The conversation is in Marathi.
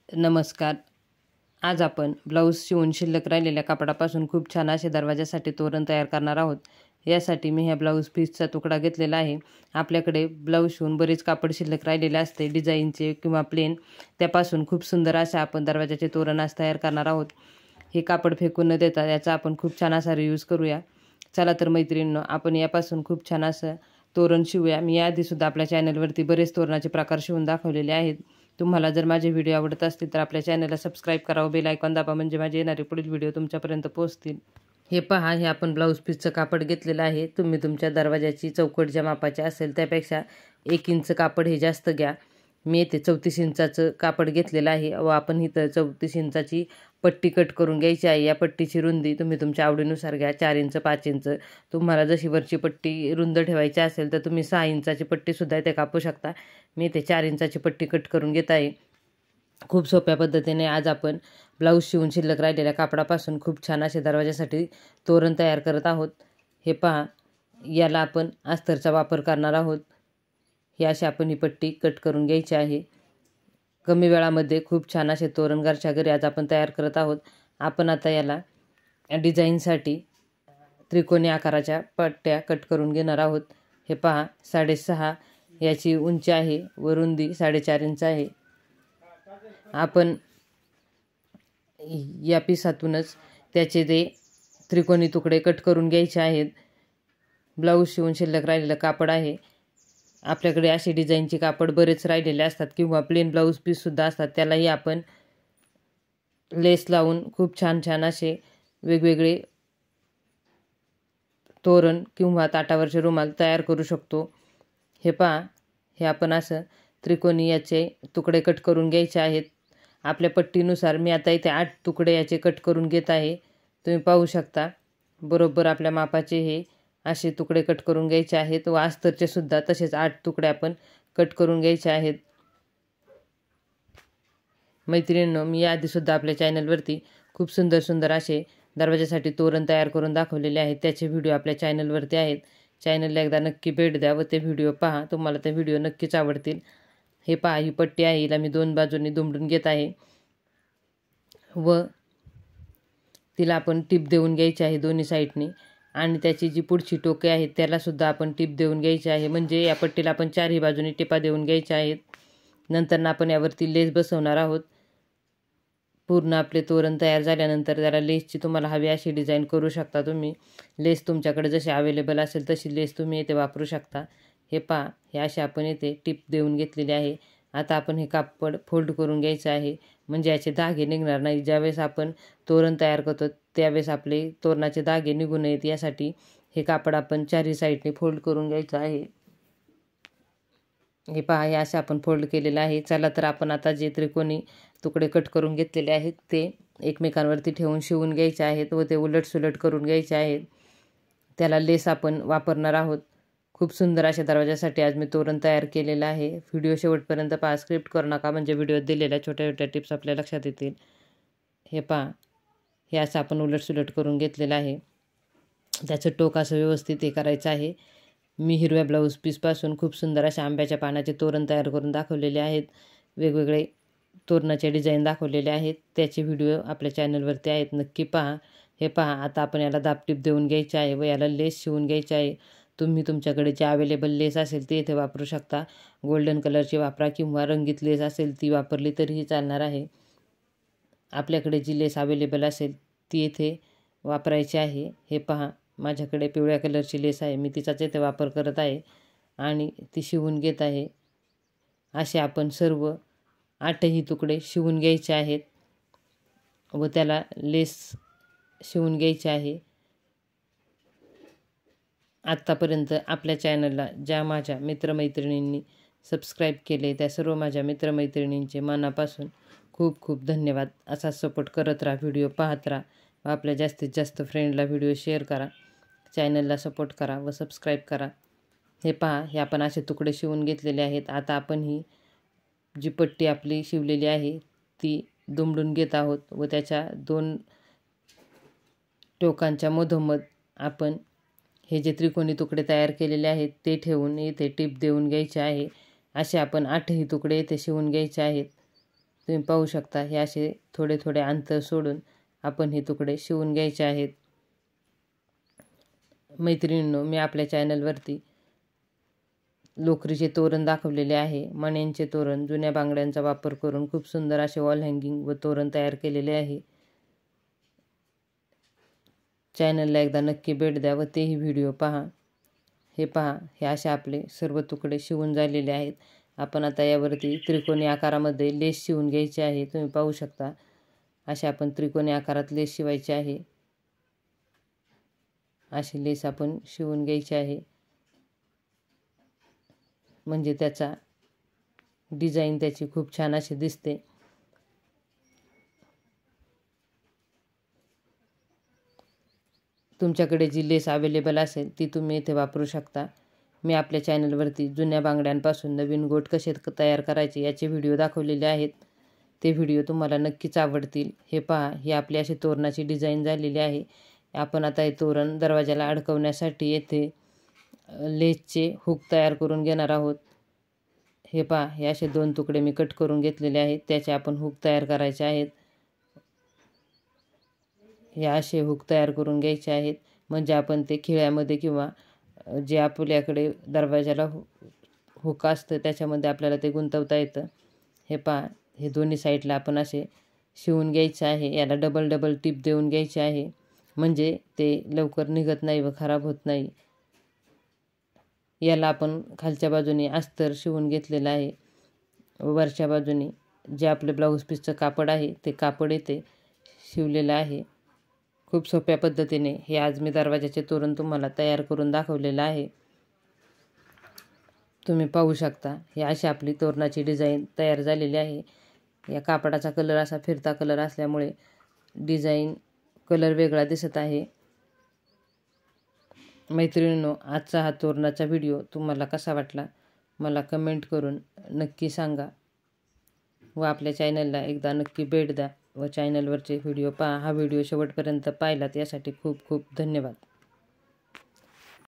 नमस्कार. आज आपण ब्लाऊज शिवून शिल्लक राहिलेल्या कापडापासून खूप छान असे दरवाजासाठी तोरण तयार करणार आहोत. यासाठी मी ह्या ब्लाऊज पीसचा तुकडा घेतलेला आहे. आपल्याकडे ब्लाऊज शिवून बरेच कापड शिल्लक राहिलेले असते, डिझाईनचे किंवा प्लेन. त्यापासून खूप सुंदर असे आपण दरवाजाचे तोरण आज तयार करणार आहोत. हे कापड फेकून न देता याचा आपण खूप छान असा रियूज करूया. चला तर मैत्रिणींनो, आपण यापासून खूप छान असं तोरण शिवूया. मी याआधीसुद्धा आपल्या चॅनलवरती बरेच तोरणाचे प्रकार शिवून दाखवलेले आहेत. तुम्हाला जर माझे व्हिडिओ आवडत असतील तर आपल्या चॅनलला सबस्क्राईब करा व बेल आयकॉन दाबा, म्हणजे माझे येणारे पुढील व्हिडिओ तुमच्यापर्यंत पोहोचतील. हे पहा, हे आपण ब्लाऊज पीसचं कापड घेतलेलं आहे. तुम्ही तुमच्या दरवाजाची चौकट ज्या मापाची असेल त्यापेक्षा 1 इंच कापड हे जास्त घ्या. मी येथे 34 इंचाचं कापड घेतलेलं आहे व आपण इथं 34 इंचाची पट्टी कट करून घ्यायची आहे. या पट्टीची रुंदी तुम्ही तुमच्या आवडीनुसार घ्या, 4 इंच 5 इंच. तुम्हाला जशी वरची पट्टी रुंद ठेवायची असेल तर तुम्ही 6 इंचाची पट्टीसुद्धा इथे कापू शकता. मी इथे 4 इंचाची पट्टी कट करून घेत आहे. खूप सोप्या पद्धतीने आज आपण ब्लाऊज शिवून शिल्लक राहिलेल्या कापडापासून खूप छान असे दरवाजासाठी तोरण तयार करत आहोत. हे पहा, याला आपण अस्तरचा वापर करणार आहोत. ही अशी आपण ही पट्टी कट करून घ्यायची आहे. कमी वेळामध्ये खूप छान असे तोरण घरच्या घरी आज आपण तयार करत आहोत. आपण आता याला डिझाईनसाठी त्रिकोणी आकाराच्या पट्ट्या कट करून घेणार आहोत. हे पहा, 6.5 याची उंची आहे व रुंदी 4.5 इंच आहे. आपण या पिसातूनच त्याचे ते त्रिकोणी तुकडे कट करून घ्यायचे आहेत. ब्लाऊज शिवून शिल्लक राहिलेलं कापड आहे. आपल्याकडे अशी डिझाईनचे कापड बरेच राहिलेले असतात किंवा प्लेन ब्लाऊज पीससुद्धा असतात. त्यालाही आपण लेस लावून खूप छान छान असे वेगवेगळे तोरण किंवा ताटावरचे रुमाल तयार करू शकतो. हे पहा, हे आपण असं त्रिकोणी याचे तुकडे कट करून घ्यायचे आहेत. आपल्या पट्टीनुसार मी आता इथे 8 तुकडे याचे कट करून घेत आहे. तुम्ही पाहू शकता, बरोबर आपल्या मापाचे हे असे तुकडे कट करून घ्यायचे आहेत व अस्तरचे सुद्धा तसेच 8 तुकडे आपण कट करून घ्यायचे आहेत. मैत्रिणींनो, मी याआधीसुद्धा आपल्या चॅनलवरती खूप सुंदर सुंदर असे दरवाजासाठी तोरण तयार करून दाखवलेले आहेत. त्याचे व्हिडिओ आपल्या चॅनलवरती आहेत. चॅनलला एकदा नक्की भेट द्या व ते व्हिडिओ पहा. तुम्हाला ते व्हिडिओ नक्कीच आवडतील. हे पहा, ही पट्टी आहे, हिला मी 2 बाजूंनी दुमडून घेत आहे व तिला आपण टिप देऊन घ्यायची आहे दोन्ही साईडनी. आणि त्याची जी पुढची टोके आहेत त्यालासुद्धा आपण टिप देऊन घ्यायची आहे. म्हणजे या पट्टीला आपण 4ही बाजूनी टिपा देऊन घ्यायच्या आहेत. नंतर आपण यावरती लेस बसवणार आहोत. पूर्ण आपले तोरण तयार झाल्यानंतर त्याला लेसची तुम्हाला हवी अशी डिझाईन करू शकता तुम्ही. लेस तुमच्याकडे जशी अवेलेबल असेल तशी लेस तुम्ही येथे वापरू शकता. हे पहा, हे असे आपण येथे टिप देऊन घेतलेले आहे. आता आपण हे कापड फोल्ड करून घ्यायचं आहे, म्हणजे याचे धागे निघणार नाही. ज्यावेळेस आपण तोरण तयार करतो त्यावेळेस आपले तोरणाचे धागे निघू नयेत यासाठी हे कापड आपण 4ही साईडने फोल्ड करून घ्यायचं आहे. हे पहा, हे असे आपण फोल्ड केलेलं आहे. चला तर आपण आता जे त्रिकोणी तुकडे कट करून घेतलेले आहेत ते एकमेकांवरती ठेवून शिवून घ्यायचे आहेत व ते उलटसुलट करून घ्यायचे आहेत. त्याला लेस आपण वापरणार आहोत. खूप सुंदर अशा दरवाजासाठी आज मी तोरण तयार केलेलं आहे. व्हिडिओ शेवटपर्यंत पहा, स्क्रिप्ट करू नका, म्हणजे व्हिडिओत दिलेल्या छोट्या छोट्या टिप्स आपल्या लक्षात येतील. हे पहा, हे असं आपण उलटसुलट करून घेतलेलं आहे. त्याचं टोक असं व्यवस्थित हे करायचं आहे. मी हिरव्या ब्लाऊज पीसपासून खूप सुंदर अशा आंब्याच्या पानाचे तोरण तयार करून दाखवलेले आहेत. वेगवेगळे तोरणाचे डिझाईन दाखवलेले आहेत. त्याचे व्हिडिओ आपल्या चॅनलवरती आहेत, नक्की पहा. हे पहा, आता आपण याला दाबटीप देऊन घ्यायची आहे व याला लेस शिवून घ्यायची आहे. तुम्ही तुमच्याकडे जे अवेलेबल लेस असेल ते इथे वापरू शकता. गोल्डन कलरची वापरा किंवा रंगीत लेस असेल ती वापरली तरीही चालणार आहे. आपल्याकडे जी लेस अवेलेबल असेल ती इथे वापरायची आहे. हे पहा, माझ्याकडे पिवळ्या कलरची लेस आहे, मी तिचाच इथे वापर करत आहे आणि ती शिवून घेत आहे. असे आपण सर्व 8ही तुकडे शिवून घ्यायचे आहेत व त्याला लेस शिवून घ्यायची आहे. आत्तापर्यंत आपल्या चॅनलला ज्या माझ्या मित्रमैत्रिणींनी सबस्क्राईब केले त्या सर्व माझ्या मित्रमैत्रिणींचे मनापासून खूप खूप धन्यवाद. असा सपोर्ट करत राहा, व्हिडिओ पाहत राहा व आपल्या जास्तीत जास्त फ्रेंडला व्हिडिओ शेअर करा. चॅनलला सपोर्ट करा व सबस्क्राईब करा. हे पहा, हे आपण असे तुकडे शिवून घेतलेले आहेत. आता आपण ही जी पट्टी आपली शिवलेली आहे ती दुमडून घेत आहोत व त्याच्या 2 टोकांच्या मधोमध आपण हे जे त्रिकोणी तुकडे तयार केलेले आहेत ते ठेवून इथे टिप देऊन घ्यायचे आहे. असे आपण 8ही तुकडे इथे शिवून घ्यायचे आहेत. तुम्ही पाहू शकता हे असे थोडे थोडे अंतर सोडून आपण हे तुकडे शिवून घ्यायचे आहेत. मैत्रिणींनो, मी आपल्या चॅनलवरती लोकरीचे तोरण दाखवलेले आहे. मण्यांचे तोरण, जुन्या बांगड्यांचा वापर करून खूप सुंदर असे वॉल हँगिंग व तोरण तयार केलेले आहे. चॅनलला एकदा नक्की भेट द्या व तेही व्हिडिओ पहा. हे पहा, हे असे आपले सर्व तुकडे शिवून झालेले आहेत. आपण आता यावरती त्रिकोणी आकारामध्ये लेस शिवून घ्यायची आहे. तुम्ही पाहू शकता असे आपण त्रिकोणी आकारात लेस शिवायचे आहे. अशी लेस आपण शिवून घ्यायची आहे, म्हणजे त्याचा डिझाईन त्याची खूप छान अशी दिसते. तुमच्याकडे जी लेस अवेलेबल असेल ती तुम्ही इथे वापरू शकता. मी आपल्या चॅनलवरती जुन्या बांगड्यांपासून नवीन गोट कसे तयार करायचे याचे व्हिडिओ दाखवलेले आहेत. ते व्हिडिओ तुम्हाला नक्कीच आवडतील. हे पहा, ही आपली अशी तोरणाची डिझाईन झालेली आहे. आपण आता हे तोरण दरवाजाला अडकवण्यासाठी येथे लेसचे हुक तयार करून घेणार आहोत. हे पहा, हे असे 2 तुकडे मी कट करून घेतलेले आहेत. त्याचे आपण हुक तयार करायचे आहेत. हे असे हुक तयार करून घ्यायचे आहेत, म्हणजे आपण ते खिळ्यामध्ये किंवा जे आपल्याकडे दरवाजाला हुक असतं त्याच्यामध्ये आपल्याला ते गुंतवता येतं. हे पहा, हे दोन्ही साईडला आपण असे शिवून घ्यायचे आहे. याला डबल डबल टिप देऊन घ्यायची आहे, म्हणजे ते लवकर निघत नाही व खराब होत नाही. याला आपण खालच्या बाजूने अस्तर शिवून घेतलेलं आहे. वरच्या बाजूने जे आपले ब्लाऊज पीसचं कापड आहे ते कापड येते शिवलेलं आहे. खूप सोप्या पद्धतीने हे आज मी दरवाजाचे तोरण तुम्हाला तयार करून दाखवलेलं आहे. तुम्ही पाहू शकता हे अशी आपली तोरणाची डिझाईन तयार झालेली आहे. या कापडाचा कलर असा फिरता कलर असल्यामुळे डिझाईन कलर वेगळा दिसत आहे. मैत्रिणींनो, आजचा हा तोरणाचा व्हिडिओ तुम्हाला कसा वाटला मला कमेंट करून नक्की सांगा व आपल्या चॅनलला एकदा नक्की भेट द्या व चॅनलवरचे व्हिडिओ पहा. हा व्हिडिओ शेवटपर्यंत पाहिलात यासाठी खूप खूप धन्यवाद.